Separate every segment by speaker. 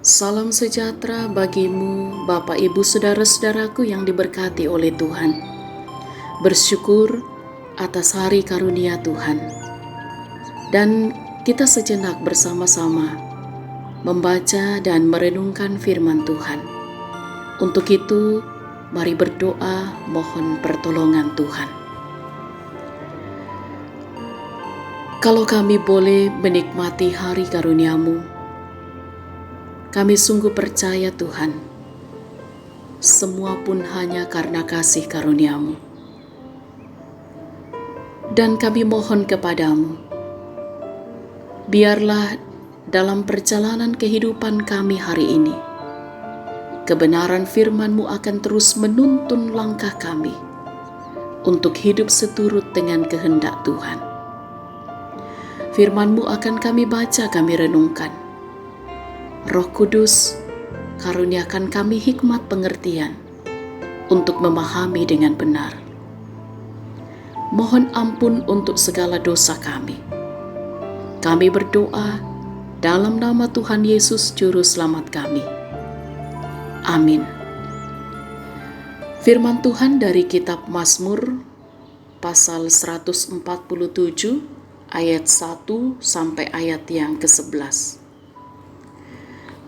Speaker 1: Salam sejahtera bagimu, Bapak Ibu Saudara-saudaraku yang diberkati oleh Tuhan. Bersyukur atas hari karunia Tuhan. Dan kita sejenak bersama-sama membaca dan merenungkan firman Tuhan. Untuk itu, mari berdoa mohon pertolongan Tuhan. Kalau kami boleh menikmati hari karunia-Mu, kami sungguh percaya Tuhan, semua pun hanya karena kasih karunia-Mu. Dan kami mohon kepadamu, biarlah dalam perjalanan kehidupan kami hari ini, kebenaran firman-Mu akan terus menuntun langkah kami untuk hidup seturut dengan kehendak Tuhan. Firman-Mu akan kami baca, kami renungkan. Roh Kudus, karuniakan kami hikmat pengertian untuk memahami dengan benar. Mohon ampun untuk segala dosa kami. Kami berdoa dalam nama Tuhan Yesus Juru Selamat kami. Amin. Firman Tuhan dari kitab Mazmur pasal 147 ayat 1 sampai ayat yang ke-11.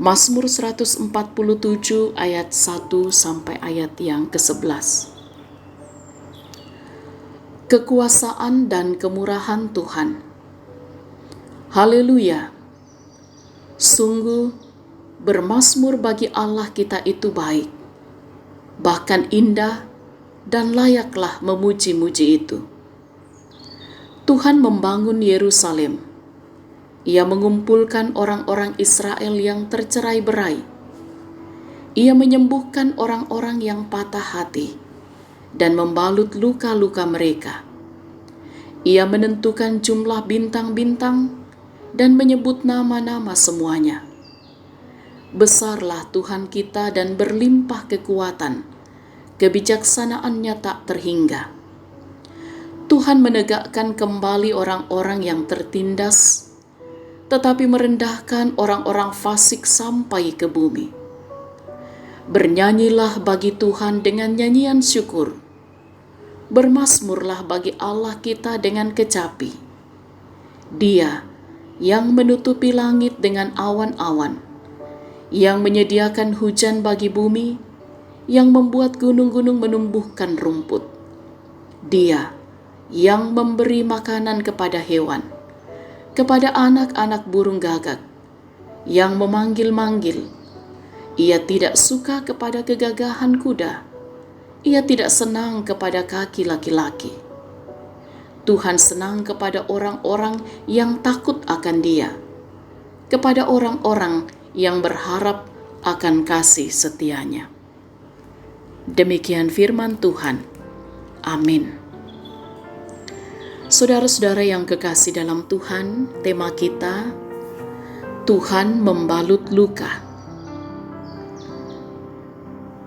Speaker 1: Mazmur 147 ayat 1 sampai ayat yang ke-11. Kekuasaan dan kemurahan Tuhan. Haleluya. Sungguh bermazmur bagi Allah kita itu baik, bahkan indah dan layaklah memuji-muji itu. Tuhan membangun Yerusalem. Ia mengumpulkan orang-orang Israel yang tercerai-berai. Ia menyembuhkan orang-orang yang patah hati dan membalut luka-luka mereka. Ia menentukan jumlah bintang-bintang dan menyebut nama-nama semuanya. Besarlah Tuhan kita dan berlimpah kekuatan, kebijaksanaannya tak terhingga. Tuhan menegakkan kembali orang-orang yang tertindas, tetapi merendahkan orang-orang fasik sampai ke bumi. Bernyanyilah bagi Tuhan dengan nyanyian syukur. Bermazmurlah bagi Allah kita dengan kecapi. Dia yang menutupi langit dengan awan-awan, yang menyediakan hujan bagi bumi, yang membuat gunung-gunung menumbuhkan rumput. Dia yang memberi makanan kepada hewan, kepada anak-anak burung gagak, yang memanggil-manggil. Ia tidak suka kepada kegagahan kuda. Ia tidak senang kepada kaki laki-laki. Tuhan senang kepada orang-orang yang takut akan Dia, kepada orang-orang yang berharap akan kasih setianya. Demikian firman Tuhan. Amin. Saudara-saudara yang kekasih dalam Tuhan, tema kita, Tuhan membalut luka.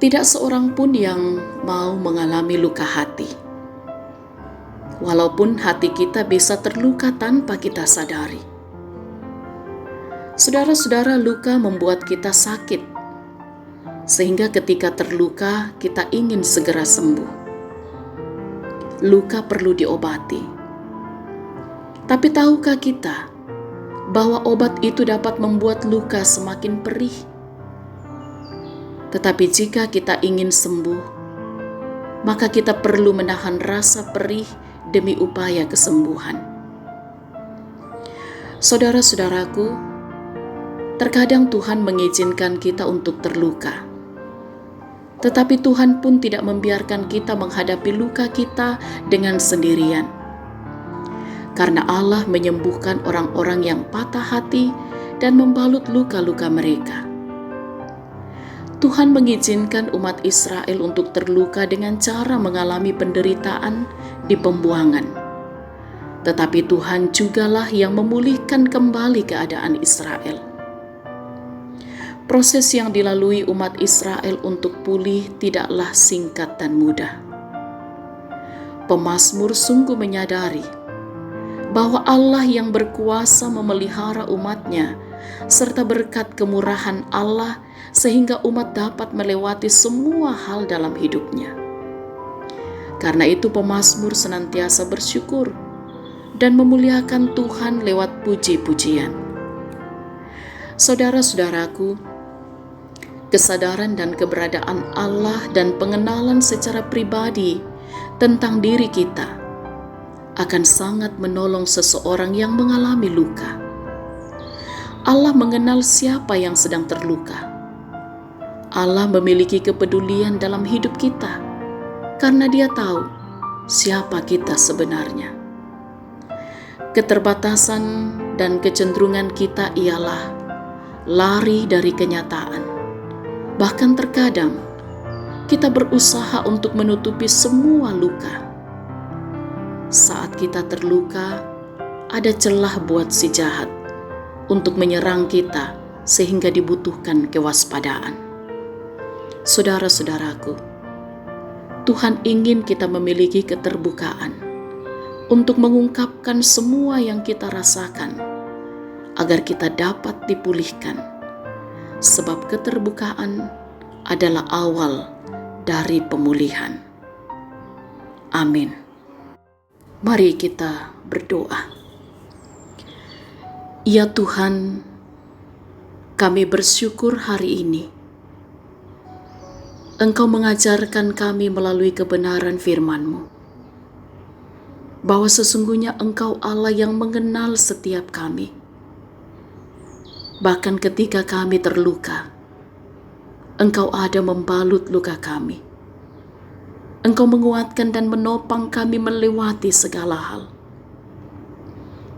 Speaker 1: Tidak seorang pun yang mau mengalami luka hati. Walaupun hati kita bisa terluka tanpa kita sadari. Saudara-saudara, luka membuat kita sakit, sehingga ketika terluka kita ingin segera sembuh. Luka perlu diobati. Tapi tahukah kita bahwa obat itu dapat membuat luka semakin perih? Tetapi jika kita ingin sembuh, maka kita perlu menahan rasa perih demi upaya kesembuhan. Saudara-saudaraku, terkadang Tuhan mengizinkan kita untuk terluka. Tetapi Tuhan pun tidak membiarkan kita menghadapi luka kita dengan sendirian. Karena Allah menyembuhkan orang-orang yang patah hati dan membalut luka-luka mereka. Tuhan mengizinkan umat Israel untuk terluka dengan cara mengalami penderitaan di pembuangan. Tetapi Tuhan jugalah yang memulihkan kembali keadaan Israel. Proses yang dilalui umat Israel untuk pulih tidaklah singkat dan mudah. Pemazmur sungguh menyadari bahwa Allah yang berkuasa memelihara umatnya serta berkat kemurahan Allah sehingga umat dapat melewati semua hal dalam hidupnya. Karena itu pemazmur senantiasa bersyukur dan memuliakan Tuhan lewat puji-pujian. Saudara-saudaraku, kesadaran dan keberadaan Allah dan pengenalan secara pribadi tentang diri kita akan sangat menolong seseorang yang mengalami luka. Allah mengenal siapa yang sedang terluka. Allah memiliki kepedulian dalam hidup kita karena Dia tahu siapa kita sebenarnya. Keterbatasan dan kecenderungan kita ialah lari dari kenyataan. Bahkan terkadang kita berusaha untuk menutupi semua luka. Saat kita terluka, ada celah buat si jahat untuk menyerang kita sehingga dibutuhkan kewaspadaan. Saudara-saudaraku, Tuhan ingin kita memiliki keterbukaan untuk mengungkapkan semua yang kita rasakan agar kita dapat dipulihkan, sebab keterbukaan adalah awal dari pemulihan. Amin. Mari kita berdoa. Ya Tuhan, kami bersyukur hari ini Engkau mengajarkan kami melalui kebenaran firman-Mu bahwa sesungguhnya Engkau Allah yang mengenal setiap kami. Bahkan ketika kami terluka, Engkau ada membalut luka kami. Engkau menguatkan dan menopang kami melewati segala hal.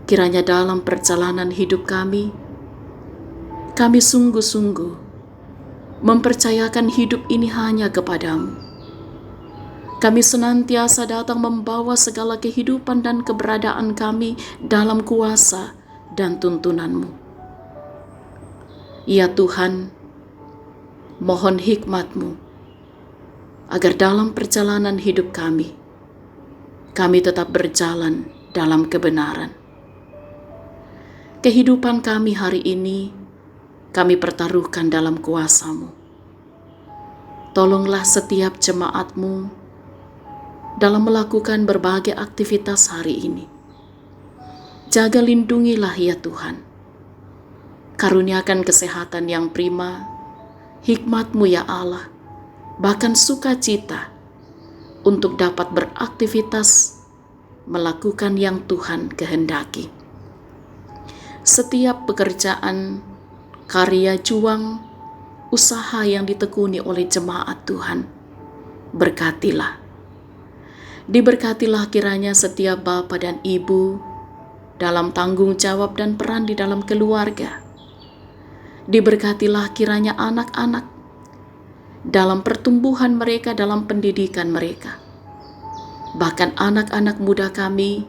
Speaker 1: Kiranya dalam perjalanan hidup kami sungguh-sungguh mempercayakan hidup ini hanya kepadamu. Kami senantiasa datang membawa segala kehidupan dan keberadaan kami dalam kuasa dan tuntunan-Mu. Ya Tuhan, mohon hikmat-Mu agar dalam perjalanan hidup kami tetap berjalan dalam kebenaran. Kehidupan kami hari ini kami pertaruhkan dalam kuasa-Mu. Tolonglah setiap jemaat-Mu dalam melakukan berbagai aktivitas hari ini. Jaga lindungilah ya Tuhan. Karuniakan kesehatan yang prima, hikmat-Mu ya Allah, bahkan sukacita untuk dapat beraktivitas melakukan yang Tuhan kehendaki. Setiap pekerjaan, karya juang, usaha yang ditekuni oleh jemaat Tuhan, berkatilah. Diberkatilah kiranya setiap bapa dan ibu dalam tanggung jawab dan peran di dalam keluarga. Diberkatilah kiranya anak-anak dalam pertumbuhan mereka, dalam pendidikan mereka. Bahkan anak-anak muda kami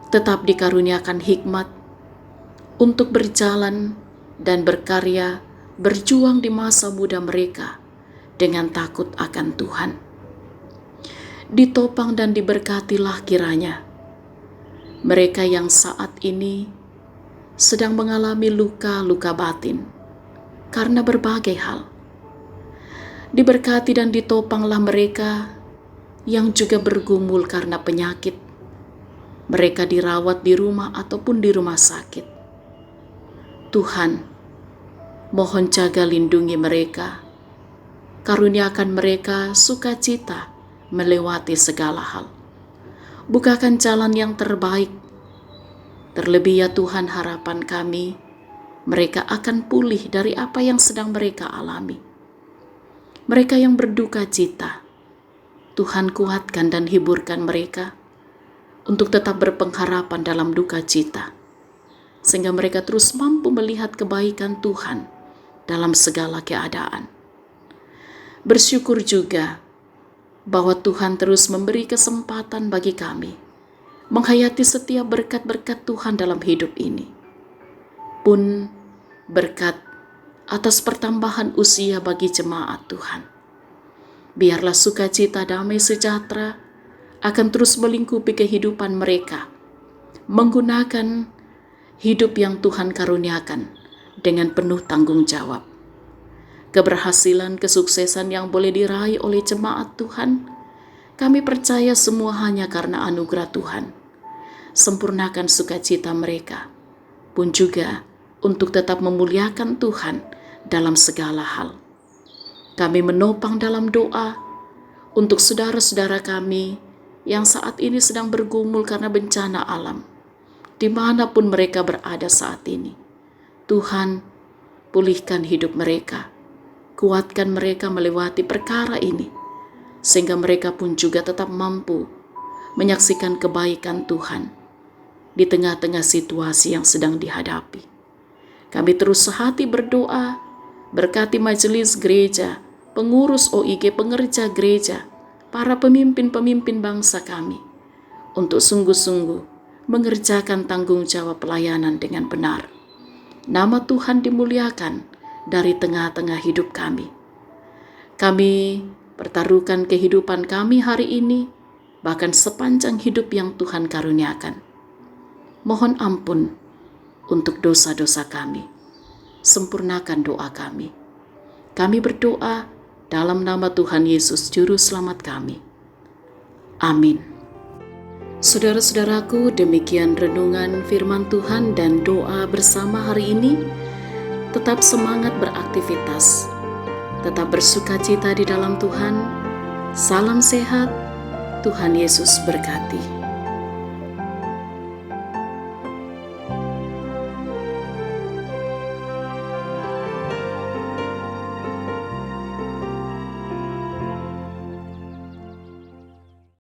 Speaker 1: tetap dikaruniakan hikmat untuk berjalan dan berkarya, berjuang di masa muda mereka dengan takut akan Tuhan. Ditopang dan diberkatilah kiranya mereka yang saat ini sedang mengalami luka-luka batin karena berbagai hal. Diberkati dan ditopanglah mereka yang juga bergumul karena penyakit. Mereka dirawat di rumah ataupun di rumah sakit. Tuhan, mohon jaga lindungi mereka, karuniakan mereka sukacita melewati segala hal. Bukakan jalan yang terbaik. Terlebih ya Tuhan, harapan kami, mereka akan pulih dari apa yang sedang mereka alami. Mereka yang berduka cita, Tuhan kuatkan dan hiburkan mereka untuk tetap berpengharapan dalam duka cita, sehingga mereka terus mampu melihat kebaikan Tuhan dalam segala keadaan. Bersyukur juga bahwa Tuhan terus memberi kesempatan bagi kami menghayati setiap berkat-berkat Tuhan dalam hidup ini. Pun berkat atas pertambahan usia bagi jemaat Tuhan. Biarlah sukacita, damai sejahtera akan terus melingkupi kehidupan mereka, menggunakan hidup yang Tuhan karuniakan dengan penuh tanggung jawab. Keberhasilan, kesuksesan yang boleh diraih oleh jemaat Tuhan, kami percaya semua hanya karena anugerah Tuhan. Sempurnakan sukacita mereka, pun juga untuk tetap memuliakan Tuhan dalam segala hal. Kami menopang dalam doa untuk saudara-saudara kami yang saat ini sedang bergumul karena bencana alam, dimanapun mereka berada saat ini. Tuhan, pulihkan hidup mereka, kuatkan mereka melewati perkara ini, sehingga mereka pun juga tetap mampu menyaksikan kebaikan Tuhan di tengah-tengah situasi yang sedang dihadapi. Kami terus sehati berdoa, berkati majelis gereja, pengurus OIG, pengerja gereja, para pemimpin-pemimpin bangsa kami, untuk sungguh-sungguh mengerjakan tanggung jawab pelayanan dengan benar. Nama Tuhan dimuliakan dari tengah-tengah hidup kami. Kami pertaruhkan kehidupan kami hari ini, bahkan sepanjang hidup yang Tuhan karuniakan. Mohon ampun untuk dosa-dosa kami. Sempurnakan doa kami. Kami berdoa dalam nama Tuhan Yesus Juru Selamat kami. Amin. Saudara-saudaraku, demikian renungan firman Tuhan dan doa bersama hari ini. Tetap semangat beraktivitas, tetap bersukacita di dalam Tuhan. Salam sehat, Tuhan Yesus berkati.